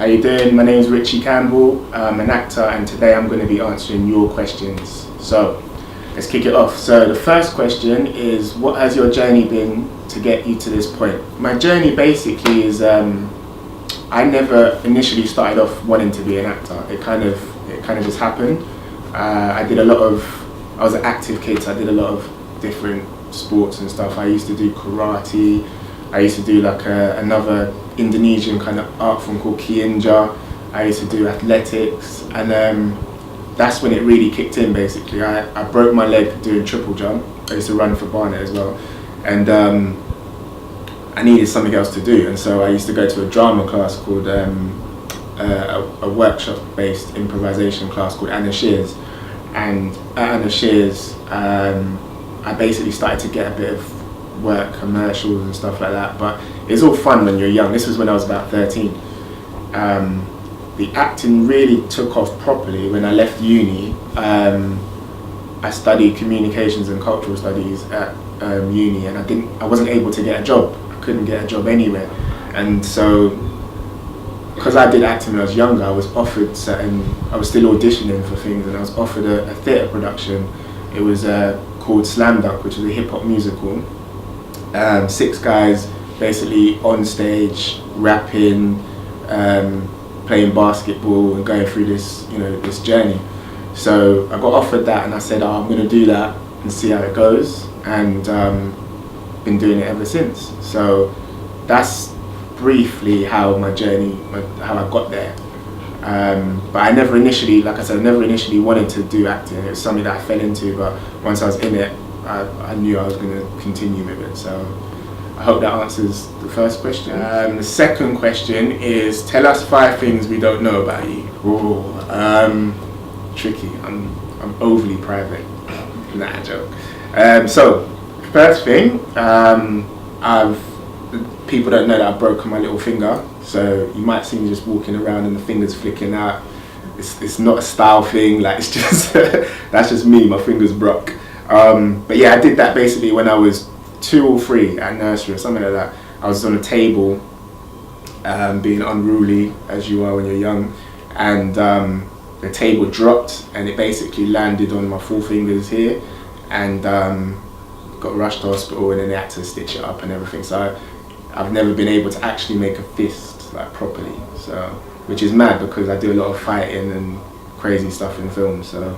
How you doing? My name is Richie Campbell. I'm an actor, and today I'm going to be answering your questions. So let's kick it off. So the first question is, what has your journey been to get you to this point? My journey basically is I never initially started off wanting to be an actor. It kind of just happened. I was an active kid, so I did a lot of different sports and stuff. I used to do karate. I used to do like another Indonesian kind of art form called Kiinja. I used to do athletics, and that's when it really kicked in basically. I broke my leg doing triple jump. I used to run for Barnet as well, and I needed something else to do, and so I used to go to a drama class called a workshop-based improvisation class called Anna Shears. And at Anna Shears, I basically started to get a bit of work, commercials and stuff like that, but it's all fun when you're young. This was when I was about 13. The acting really took off properly when I left uni. I studied communications and cultural studies at uni, and I wasn't able to get a job. I couldn't get a job anywhere, and so because I did acting when I was younger, I was offered I was still auditioning for things, and I was offered a theatre production. It was called Slam Dunk, which was a hip hop musical. 6 guys basically on stage rapping, playing basketball and going through this journey. So I got offered that, and I said, I'm going to do that and see how it goes, and been doing it ever since. So that's briefly how my journey, how I got there. But I never initially wanted to do acting. It was something that I fell into, but once I was in it, I knew I was going to continue with it. So I hope that answers the first question. The second question is, tell us 5 things we don't know about you. Tricky. I'm overly private. Nah, joke. So first thing, people don't know that I've broken my little finger, so you might see me just walking around and the finger's flicking out. It's not a style thing, like it's just that's just me, my finger's broke. But yeah, I did that basically when I was 2 or 3 at nursery or something like that. I was on a table, being unruly as you are when you're young, and the table dropped and it basically landed on my 4 fingers here, and got rushed to hospital, and then they had to stitch it up and everything. So I've never been able to actually make a fist like properly, so which is mad because I do a lot of fighting and crazy stuff in films. So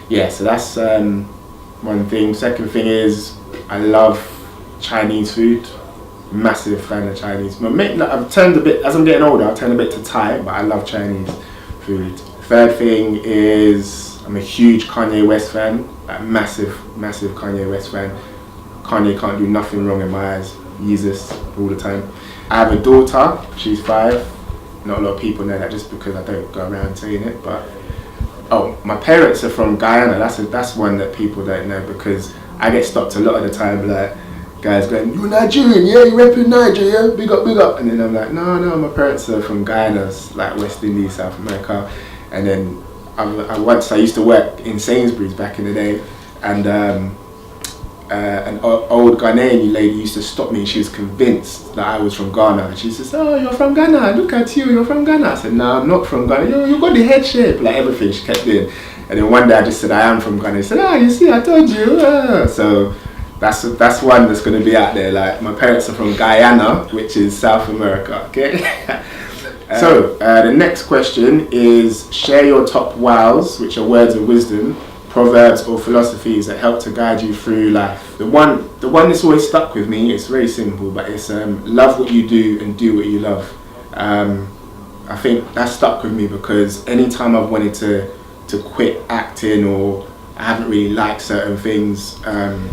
yeah, so that's one thing. Second thing is I love Chinese food. Massive fan of Chinese. I've turned a bit, as I'm getting older, I've turned a bit to Thai, but I love Chinese food. Third thing is I'm a huge Kanye West fan, like massive Kanye West fan. Kanye can't do nothing wrong in my eyes. Jesus all the time. I have a daughter, she's 5. Not a lot of people know that just because I don't go around saying it, but my parents are from Guyana. That's one that people don't know, because I get stopped a lot of the time, like guys going, "You Nigerian, yeah? You repping Nigeria? Big up." And then I'm like, no, my parents are from Guyana, like West Indies, South America. And then I used to work in Sainsbury's back in the day, and an old Ghanaian lady used to stop me, and she was convinced that I was from Ghana. And she says, "Oh, you're from Ghana, look at you, you're from Ghana." I said, "No, I'm not from Ghana. You got the head shape," like everything she kept doing. And then one day I just said, "I am from Ghana." She said, "You see, I told you." So that's one that's going to be out there. Like, my parents are from Guyana, which is South America, okay? So the next question is, share your top wows, which are words of wisdom, proverbs or philosophies that help to guide you through life. The one that's always stuck with me, it's very simple, but it's love what you do and do what you love. I think that stuck with me because anytime I've wanted to quit acting, or I haven't really liked certain things,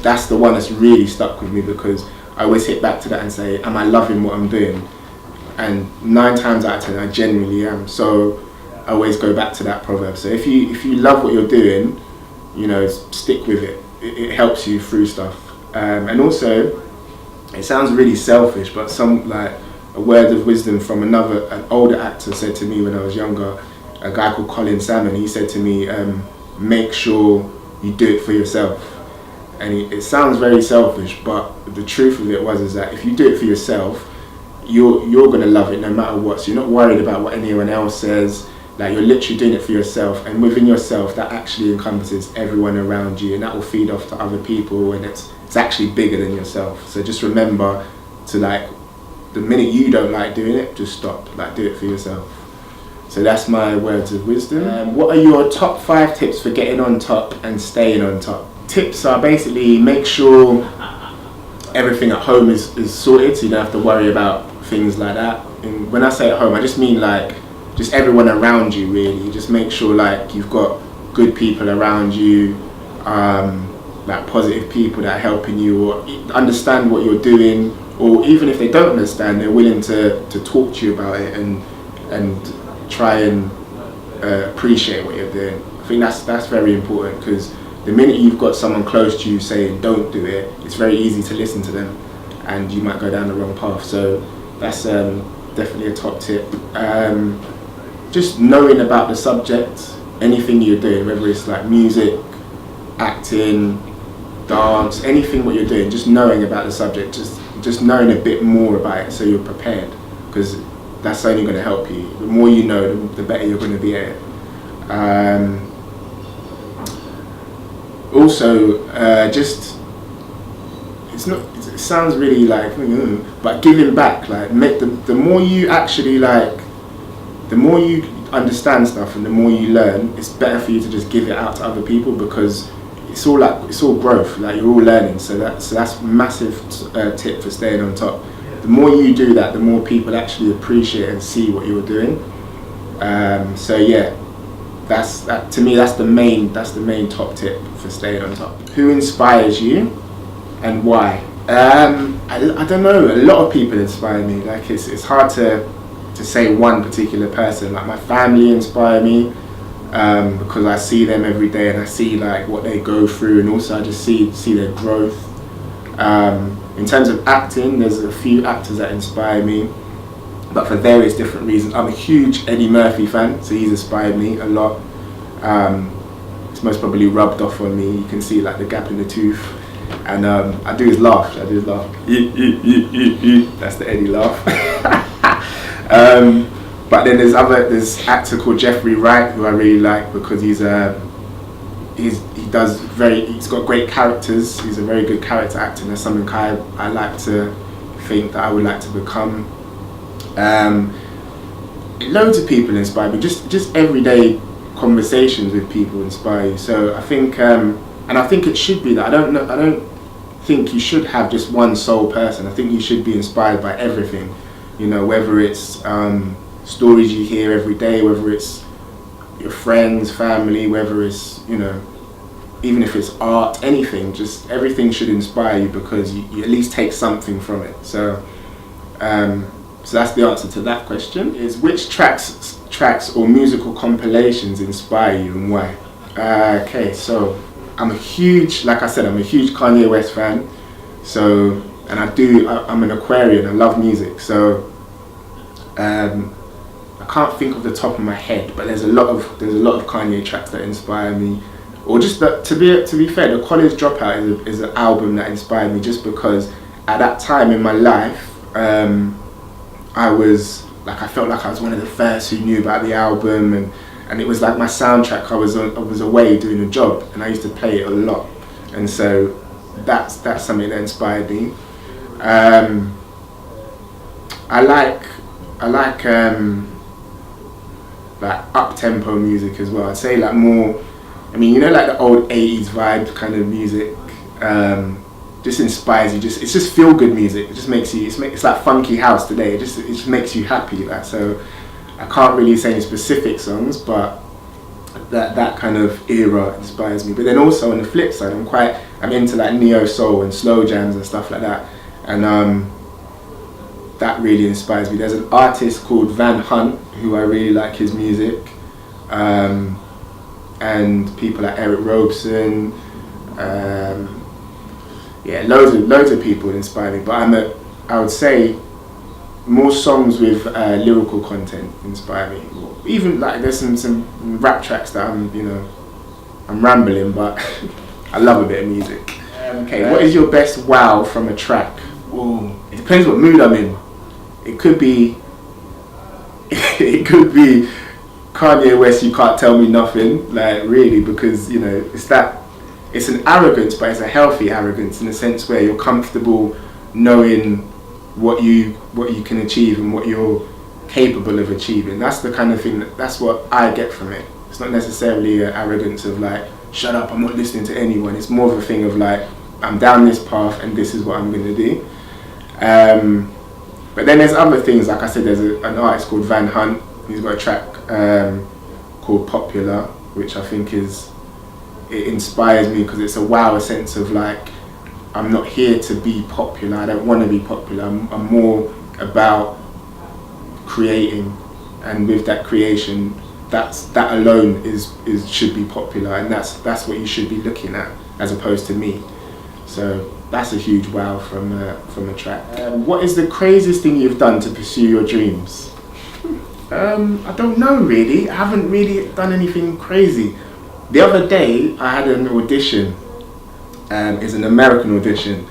that's the one that's really stuck with me, because I always hit back to that and say, am I loving what I'm doing? And 9 times out of 10 I genuinely am. So I always go back to that proverb. So if you love what you're doing, stick with it. It helps you through stuff. And also, it sounds really selfish, but a word of wisdom from an older actor said to me when I was younger, a guy called Colin Salmon. He said to me, make sure you do it for yourself. And it sounds very selfish, but the truth of it is that if you do it for yourself, you're gonna love it no matter what. So you're not worried about what anyone else says. Like, you're literally doing it for yourself, and within yourself, that actually encompasses everyone around you, and that will feed off to other people, and it's actually bigger than yourself. So just remember to, like, the minute you don't like doing it, just stop. Like, do it for yourself. So that's my words of wisdom. What are your top 5 tips for getting on top and staying on top? Tips are basically make sure everything at home is sorted, so you don't have to worry about things like that. And when I say at home, I just mean like just everyone around you, really. Just make sure like you've got good people around you, like positive people that are helping you or understand what you're doing, or even if they don't understand, they're willing to talk to you about it and try and appreciate what you're doing. I think that's very important, because the minute you've got someone close to you saying don't do it, it's very easy to listen to them and you might go down the wrong path. So that's definitely a top tip. Just knowing about the subject, anything you're doing, whether it's like music, acting, dance, anything what you're doing, just knowing about the subject, just knowing a bit more about it so you're prepared, because that's only going to help you. The more you know, the better you're going to be at it. Also, just it sounds really like, but giving back, like the more you actually like, the more you understand stuff and the more you learn, it's better for you to just give it out to other people, because it's all growth. Like, you're all learning. So that's a massive tip for staying on top. The more you do that, the more people actually appreciate and see what you're doing. So yeah, to me that's the main top tip for staying on top. Who inspires you and why? I don't know. A lot of people inspire me. Like, it's hard to say one particular person. Like, my family inspire me, because I see them every day and I see like what they go through, and also I just see their growth. In terms of acting, there's a few actors that inspire me, but for various different reasons. I'm a huge Eddie Murphy fan, so he's inspired me a lot. It's most probably rubbed off on me. You can see like the gap in the tooth, and I do his laugh. That's the Eddie laugh. But then there's actor called Jeffrey Wright, who I really like, because he's got great characters. He's a very good character actor, and that's something I like to think that I would like to become. Loads of people inspire me. Just everyday conversations with people inspire you. So I think, and I think it should be that. I don't think you should have just one sole person. I think you should be inspired by everything. You know, whether it's stories you hear every day, whether it's your friends, family, whether it's, even if it's art, anything, just everything should inspire you, because you at least take something from it. So that's the answer to that question, is which tracks or musical compilations inspire you and why? Okay, so I'm a huge Kanye West fan. So, and I'm an Aquarian, I love music. So I can't think of the top of my head, but there's a lot of Kanye tracks that inspire me. Or just that, to be fair, The College Dropout is an album that inspired me, just because at that time in my life, I felt like I was one of the first who knew about the album, and it was like my soundtrack. I was away doing a job, and I used to play it a lot, and so that's something that inspired me. I like up-tempo music as well. I'd say like more, like the old 80s vibe kind of music, just inspires you. It's just feel-good music. It just makes you, it's like funky house today. It just makes you happy. Like, so I can't really say any specific songs, but that kind of era inspires me. But then also on the flip side, I'm into like neo soul and slow jams and stuff like that, and that really inspires me. There's an artist called Van Hunt who I really like his music, and people like Eric Robeson, loads of people inspire me. But I would say more songs with lyrical content inspire me. Even like there's some rap tracks that I'm rambling, but I love a bit of music. Okay, what is your best wow from a track? Ooh, it depends what mood I'm in. it could be it could be Kanye West, you can't tell me nothing, like really, because you know it's an arrogance, but it's a healthy arrogance in the sense where you're comfortable knowing what you can achieve and what you're capable of achieving. That's the kind of thing that's what I get from it. It's not necessarily an arrogance of like, shut up, I'm not listening to anyone. It's more of a thing of like, I'm down this path and this is what I'm going to do. But then there's other things, like I said, there's an artist called Van Hunt. He's got a track called Popular, which I think it inspires me because it's a sense of like, I'm not here to be popular, I don't want to be popular, I'm more about creating, and with that creation, that alone is should be popular, and that's what you should be looking at as opposed to me. So that's a huge wow from a track. What is the craziest thing you've done to pursue your dreams? I don't know really. I haven't really done anything crazy. The other day I had an audition. It's an American audition,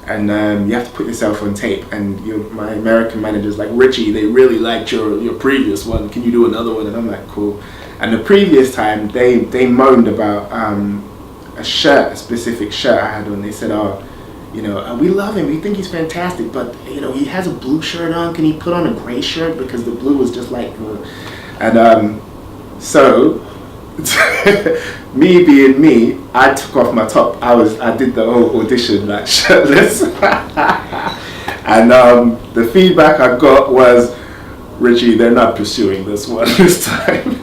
and you have to put yourself on tape. And my American manager's like, Richie, they really liked your previous one. Can you do another one? And I'm like, cool. And the previous time they moaned about a specific shirt I had on. They said, oh, you know, we love him, we think he's fantastic, but you know, he has a blue shirt on, can he put on a gray shirt, because the blue was just like, and so me being me, I took off my top. I did the whole audition like shirtless, and the feedback I got was, Richie, they're not pursuing this one this time.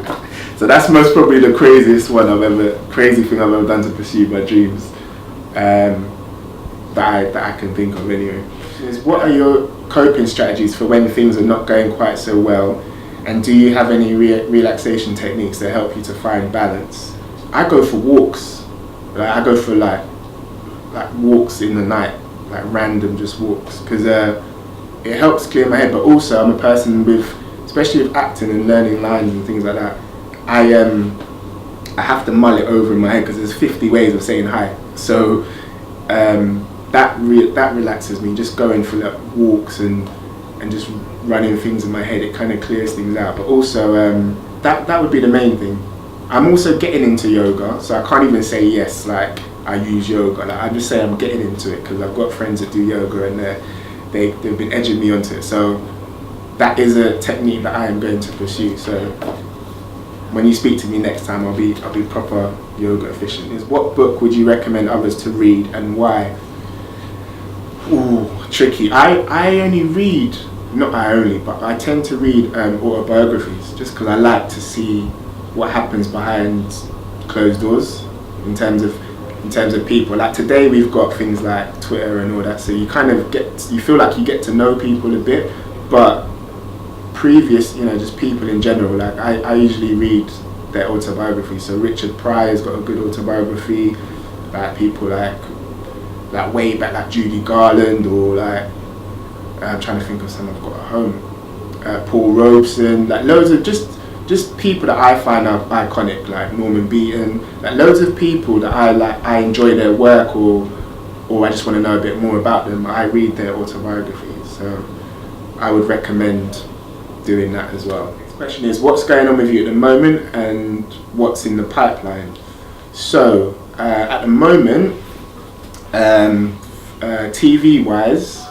So that's most probably the crazy thing I've ever done to pursue my dreams. That I can think of anyway. What are your coping strategies for when things are not going quite so well, and do you have any relaxation techniques that help you to find balance? I go for walks. I go for like walks in the night, like random just walks, because it helps clear my head. But also I'm a person especially with acting and learning lines and things like that, I have to mull it over in my head because there's 50 ways of saying hi. So that relaxes me, just going for like walks and just running things in my head. It kind of clears things out. But also that would be the main thing. I'm also getting into yoga, so I can't even say yes like I use yoga. Like, I just say I'm getting into it because I've got friends that do yoga and they've been edging me onto it. So that is a technique that I am going to pursue. So when you speak to me next time, I'll be proper yoga efficient. What book would you recommend others to read and why? Ooh, tricky. I only read, not I only, but I tend to read autobiographies just because I like to see what happens behind closed doors in terms of people. Like today we've got things like Twitter and all that, so you kind of you feel like you get to know people a bit, but previous, you know, just people in general, like I usually read their autobiography. So Richard Pryor's got a good autobiography, like people like way back, like Judy Garland, or like I'm trying to think of some I've got at home, Paul Robeson, like loads of just people that I find are iconic, like Norman Beaton, like loads of people that I enjoy their work, or I just want to know a bit more about them. I read their autobiographies, so I would recommend doing that as well. Next question is, what's going on with you at the moment and what's in the pipeline? So at the moment, TV wise,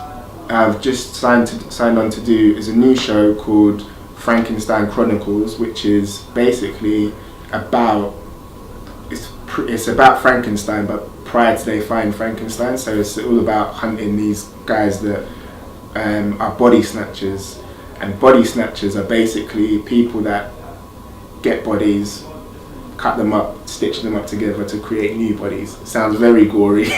I've just signed on to do is a new show called Frankenstein Chronicles, which is basically about it's about Frankenstein, but prior to they find Frankenstein. So it's all about hunting these guys that are body snatchers. And body snatchers are basically people that get bodies, cut them up, stitch them up together to create new bodies. It sounds very gory,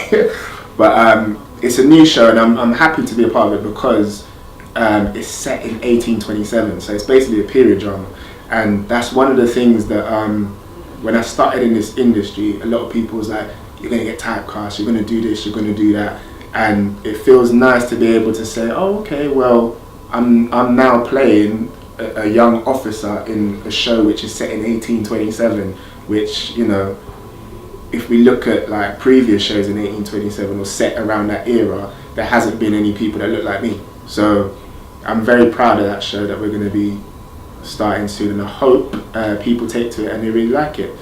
but it's a new show, and I'm happy to be a part of it because it's set in 1827, so it's basically a period drama. And that's one of the things that when I started in this industry, a lot of people was like, you're going to get typecast, you're going to do this, you're going to do that. And it feels nice to be able to say, oh, okay, well, I'm now playing a young officer in a show which is set in 1827, which, you know, if we look at like previous shows in 1827 or set around that era, there hasn't been any people that look like me. So I'm very proud of that show that we're going to be starting soon, and I hope people take to it and they really like it.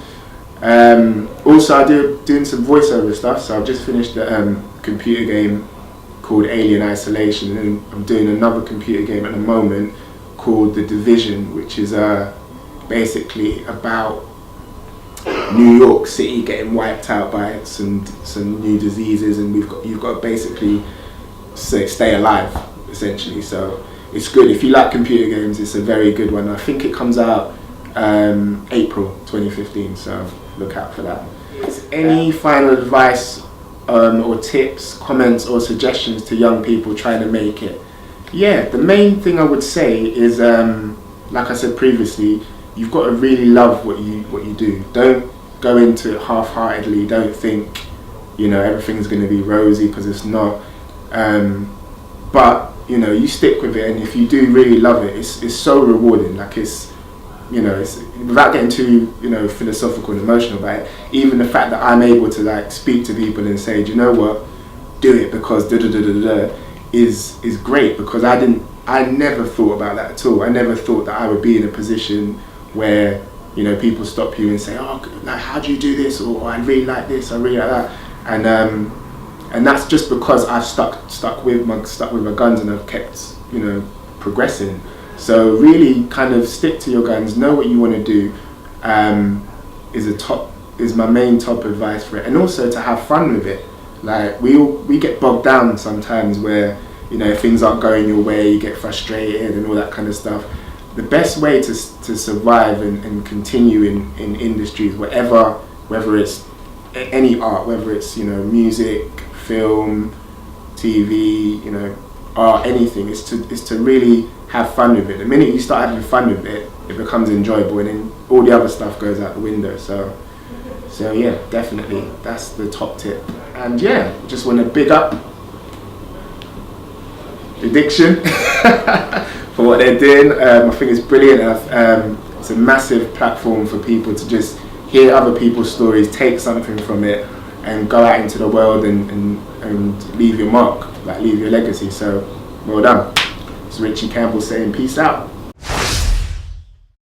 Also, I do doing some voiceover stuff, so I've just finished a computer game called Alien Isolation, and I'm doing another computer game at the moment called The Division, which is basically about New York City getting wiped out by some new diseases, and you've got to basically stay alive, essentially. So it's good. If you like computer games, it's a very good one. I think it comes out April 2015, so look out for that. Any final advice or tips, comments or suggestions to young people trying to make it? Yeah, the main thing I would say is, like I said previously, you've got to really love what you do. Don't go into it half-heartedly. Don't think, everything's going to be rosy, because it's not. But you stick with it, and if you do really love it, it's so rewarding. Like it's without getting too philosophical and emotional about it. Even the fact that I'm able to like speak to people and say, do you know what, do it because da da da da da, is great, because I never thought about that at all. I never thought that I would be in a position where people stop you and say, oh, like, how do you do this, or I really like this, I really like that, and that's just because I've stuck with my guns, and I've kept progressing. So really kind of stick to your guns, know what you want to do, is my main top advice for it. And also to have fun with it. Like we get bogged down sometimes where things aren't going your way, you get frustrated and all that kind of stuff. The best way to survive and continue in industries, whether it's any art, whether it's music, film, TV, art, anything, is to really have fun with it. The minute you start having fun with it, it becomes enjoyable, and then all the other stuff goes out the window. So yeah, definitely that's the top tip. And yeah, just want to big up Ediction for what they're doing. I think it's brilliant. It's a massive platform for people to just hear other people's stories, take something from it, and go out into the world and leave your mark, like leave your legacy. So well done. It's Richie Campbell saying peace out.